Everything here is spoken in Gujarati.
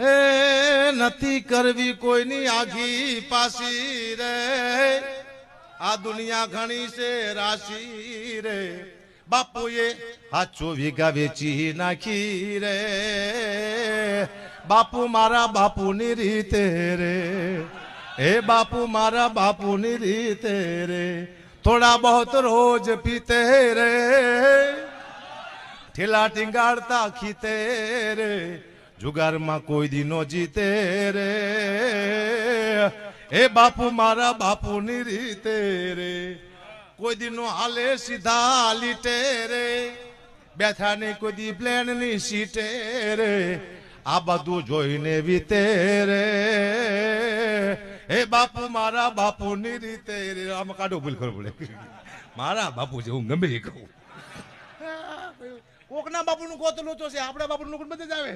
એ નથી કરવી કોઈની આઘી પાસી રે, આ દુનિયા ઘણી છે રાશી રે, બાપુએ હાચો વીઘા વેચી નાખી રે, બાપુ મારા બાપુની રીતે રે, હે બાપુ મારા બાપુની રીતે રે, થોડા બહોત રોજ પીતે રે, ઠેલા ટીંગાડતા ખીતે રે, જુગારમાં કોઈ દીનો જીતે રે, એ બાપુ મારા બાપુની રીતે રે, કોઈ દીનો હાલે સીધા લીટે રે, બેઠા નહીં કોઈ દી પ્લેન ની સીટે રે, આ બધું જોઈને વીતે રે, એ બાપુ મારા બાપુની રીતે રે. આમાં કાઢો ભૂલ ખબર પડે, મારા બાપુ છે હું ગમે એ કહું. કોકના બાપુનું ગોતલું તો છે, આપણા બાપુનું બધે જ આવે.